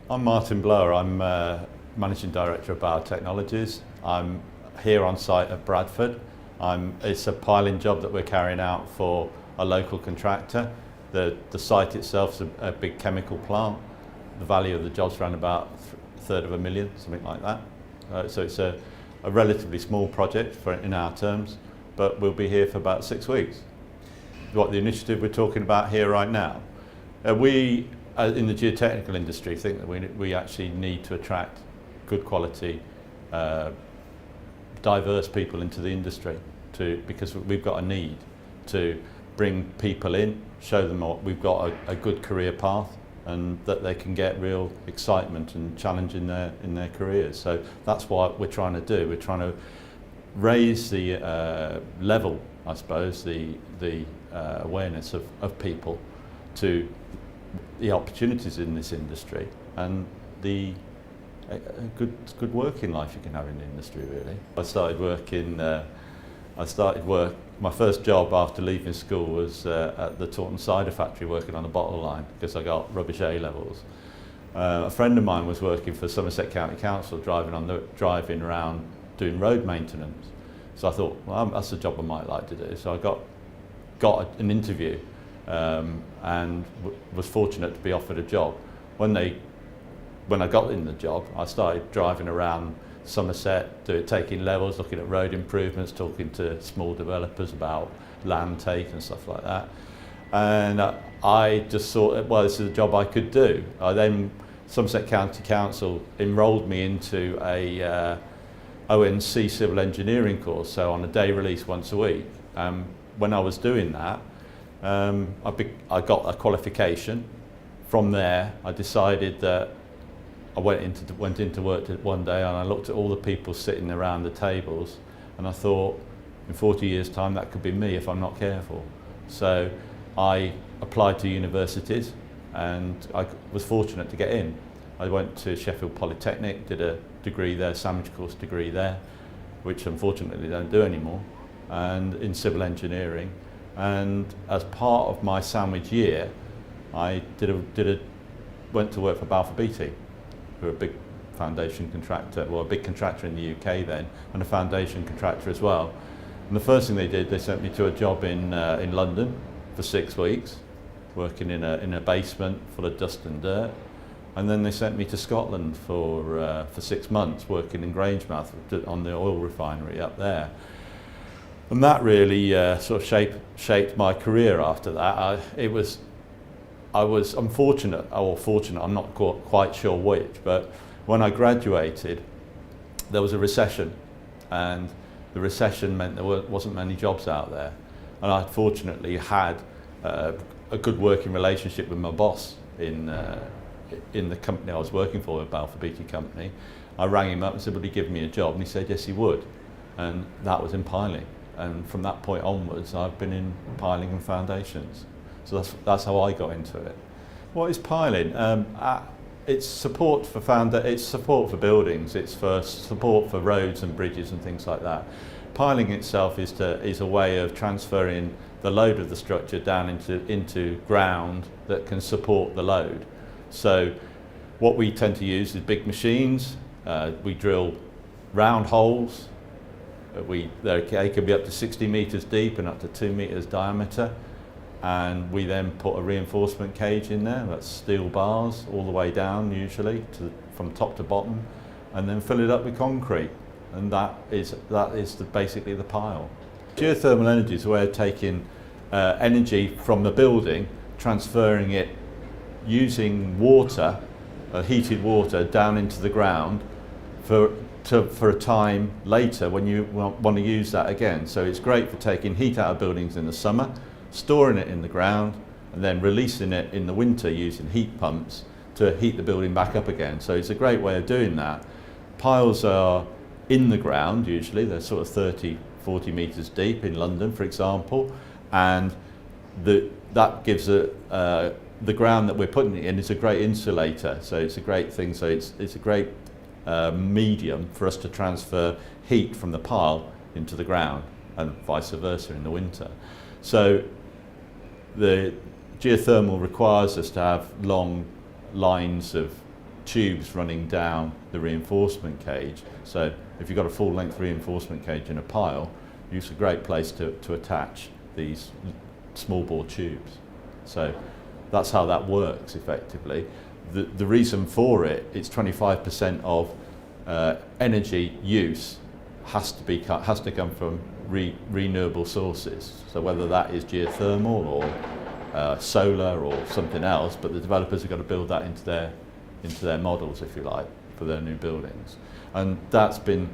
I'm Martin Blower. I'm Managing Director of Biotechnologies. I'm here on site at Bradford. It's a piling job that we're carrying out for a local contractor. The site itself is a big chemical plant. The value of the job's around about $350,000, something like that. So it's a relatively small project in our terms, but we'll be here for about 6 weeks. What the initiative we're talking about here right now, we in the geotechnical industry think that we actually need to attract good quality, diverse people into the industry because we've got a need to bring people in, show them what we've got a good career path and that they can get real excitement and challenge in their careers. So that's what we're trying to do. We're trying to raise the level, I suppose, the awareness of people to the opportunities in this industry and the good working life you can have in the industry, really. My first job after leaving school was at the Taunton cider factory working on a bottle line because I got rubbish A levels. A friend of mine was working for Somerset County Council driving around doing road maintenance. So I thought, well, that's a job I might like to do. So I got an interview and was fortunate to be offered a job. When I got in the job, I started driving around Somerset, taking levels, looking at road improvements, talking to small developers about land take and stuff like that. And I just thought, well, this is a job I could do. Somerset County Council enrolled me into a ONC civil engineering course, so on a day release once a week. When I was doing that, I got a qualification. From there, I decided that I went into work one day and I looked at all the people sitting around the tables and I thought, in 40 years' time, that could be me if I'm not careful. So I applied to universities and I was fortunate to get in. I went to Sheffield Polytechnic, did a degree there, sandwich course degree there, which unfortunately they don't do anymore, and in civil engineering. And as part of my sandwich year, I went to work for Balfour Beatty, who are a big foundation contractor, well, a big contractor in the UK then, and a foundation contractor as well. And the first thing they did, they sent me to a job in London for 6 weeks, working in a basement full of dust and dirt. And then they sent me to Scotland for 6 months, working in Grangemouth on the oil refinery up there. And that really sort of shaped my career after that. I was unfortunate, or fortunate, I'm not quite sure which, but when I graduated, there was a recession, and the recession meant there wasn't many jobs out there. And I fortunately had a good working relationship with my boss in the company I was working for, the Balfour Beatty company. I rang him up and said, would he give me a job? And he said, yes, he would. And that was in piling. And from that point onwards, I've been in piling and foundations. So that's how I got into it. What is piling? It's support for buildings. It's for support for roads and bridges and things like that. Piling itself is a way of transferring the load of the structure down into ground that can support the load. So what we tend to use is big machines. We drill round holes. They can be up to 60 metres deep and up to 2 metres diameter. And we then put a reinforcement cage in there, that's steel bars all the way down usually from top to bottom, and then fill it up with concrete. And that is basically the pile. Geothermal energy is a way of taking energy from the building, transferring it using water, heated water, down into the ground for a time later when you want to use that again. So it's great for taking heat out of buildings in the summer, storing it in the ground, and then releasing it in the winter using heat pumps to heat the building back up again. So it's a great way of doing that. Piles are in the ground usually, they're sort of 30, 40 metres deep in London, for example, and that gives the ground that we're putting it in is a great insulator, so it's a great thing. So it's a great medium for us to transfer heat from the pile into the ground and vice versa in the winter. So the geothermal requires us to have long lines of tubes running down the reinforcement cage. So if you've got a full length reinforcement cage in a pile, it's a great place to attach these small bore tubes. So that's how that works effectively. The reason for it, it's 25% of energy use has to come from renewable sources. So whether that is geothermal or solar or something else, but the developers have got to build that into their models, if you like, for their new buildings. And that's been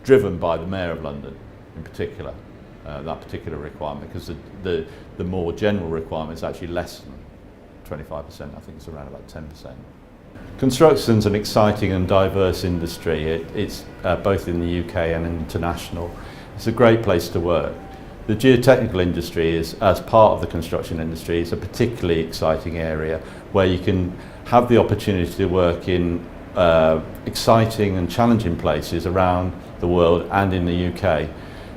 driven by the Mayor of London in particular, that particular requirement, because the more general requirement is actually less than 25%, I think it's around about 10%. Construction's an exciting and diverse industry. It's both in the UK and international. It's a great place to work. The geotechnical industry is, as part of the construction industry, is a particularly exciting area where you can have the opportunity to work in exciting and challenging places around the world and in the UK.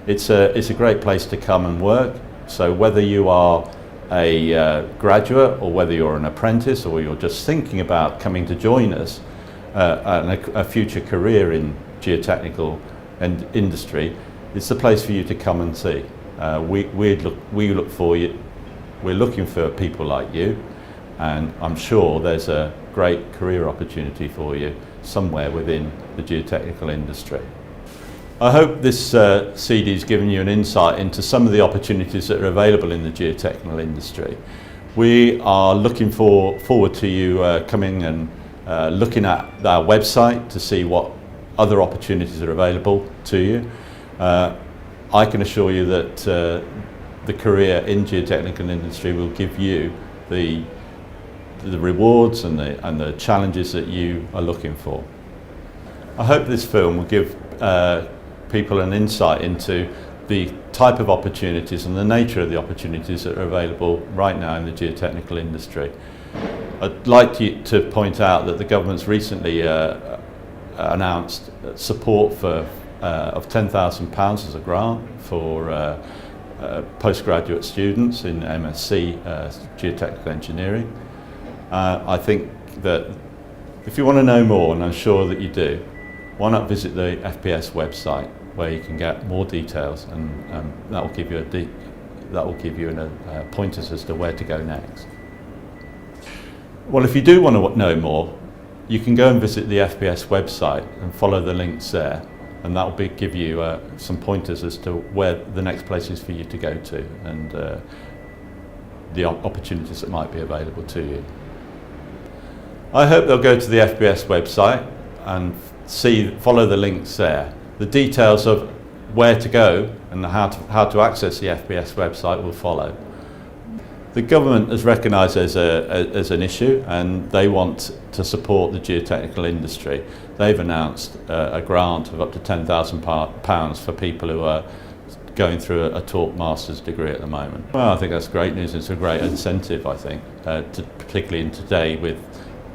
It's a great place to come and work. So whether you are a graduate or whether you're an apprentice or you're just thinking about coming to join us and a future career in geotechnical and industry, it's the place for you to come and see. We look for you. We're looking for people like you, and I'm sure there's a great career opportunity for you somewhere within the geotechnical industry. I hope this CD has given you an insight into some of the opportunities that are available in the geotechnical industry. We are looking forward to you coming and looking at our website to see what other opportunities are available to you. I can assure you that the career in geotechnical industry will give you the rewards and the challenges that you are looking for. I hope this film will give people an insight into the type of opportunities and the nature of the opportunities that are available right now in the geotechnical industry. I'd like to point out that the government's recently announced support of £10,000 as a grant for postgraduate students in MSc Geotechnical Engineering. I think that if you want to know more, and I'm sure that you do, why not visit the FPS website where you can get more details, and that will give you pointers as to where to go next. Well, if you do want to know more, you can go and visit the FPS website and follow the links there, and that will give you some pointers as to where the next places for you to go to and the opportunities that might be available to you. I hope they'll go to the FPS website and follow the links there. The details of where to go and how to access the FPS website will follow. The government has recognised as an issue, and they want to support the geotechnical industry. They've announced a grant of up to £10,000 for people who are going through a taught master's degree at the moment. Well, I think that's great news. It's a great incentive, I think, particularly in today with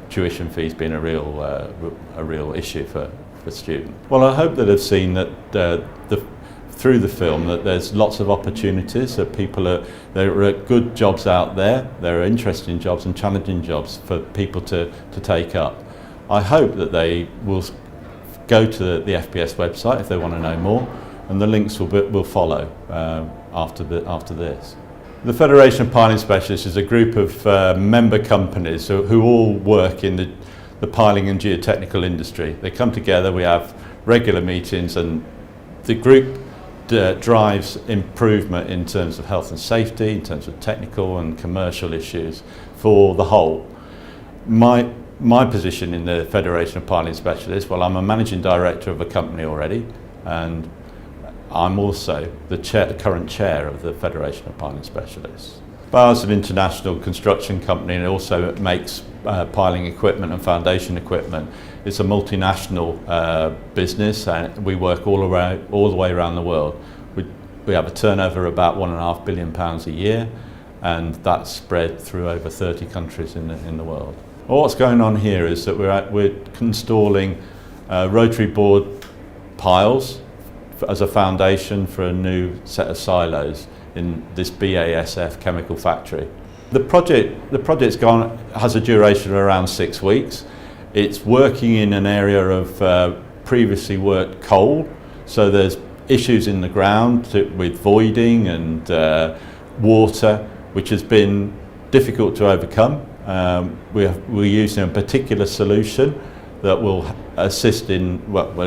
tuition fees being a real issue for students. Well, I hope that they've seen that through the film that there's lots of opportunities, that there are good jobs out there, there are interesting jobs and challenging jobs for people to take up. I hope that they will go to the FPS website if they want to know more, and the links will follow after this. The Federation of Piling Specialists is a group of member companies who all work in the piling and geotechnical industry. They come together, we have regular meetings, and the group drives improvement in terms of health and safety, in terms of technical and commercial issues for the whole. My position in the Federation of Piling Specialists, well, I'm a managing director of a company already, and I'm also the current chair of the Federation of Piling Specialists. Bauer is an international construction company, and it also makes piling equipment and foundation equipment. It's a multinational business, and we work all the way around the world. We have a turnover of about £1.5 billion a year, and that's spread through over 30 countries in the world. Well, what's going on here is that we're installing rotary board piles as a foundation for a new set of silos in this BASF chemical factory. The project has a duration of around 6 weeks. It's working in an area of previously worked coal, so there's issues in the ground with voiding and water, which has been difficult to overcome. We're using a particular solution that will assist in,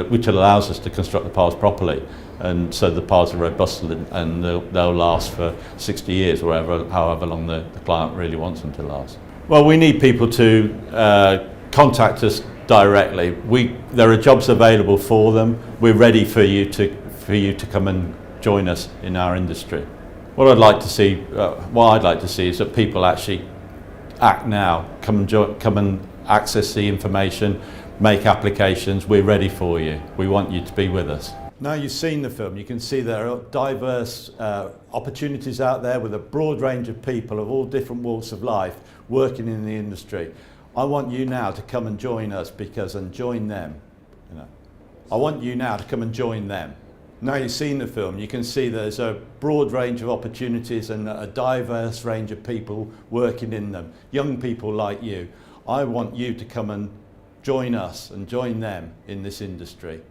which allows us to construct the piles properly, and so the piles are robust and they'll last for 60 years or however long the client really wants them to last. Well, we need people to contact us directly. There are jobs available for them. We're ready for you to come and join us in our industry. What I'd like to see is that people actually act now. Come and access the information, make applications. We're ready for you. We want you to be with us. Now you've seen the film, you can see there are diverse opportunities out there with a broad range of people of all different walks of life working in the industry. I want you now to come and join us and join them. I want you now to come and join them. Now you've seen the film, you can see there's a broad range of opportunities and a diverse range of people working in them. Young people like you. I want you to come and join us and join them in this industry.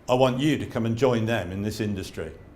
I want you to come and join them in this industry.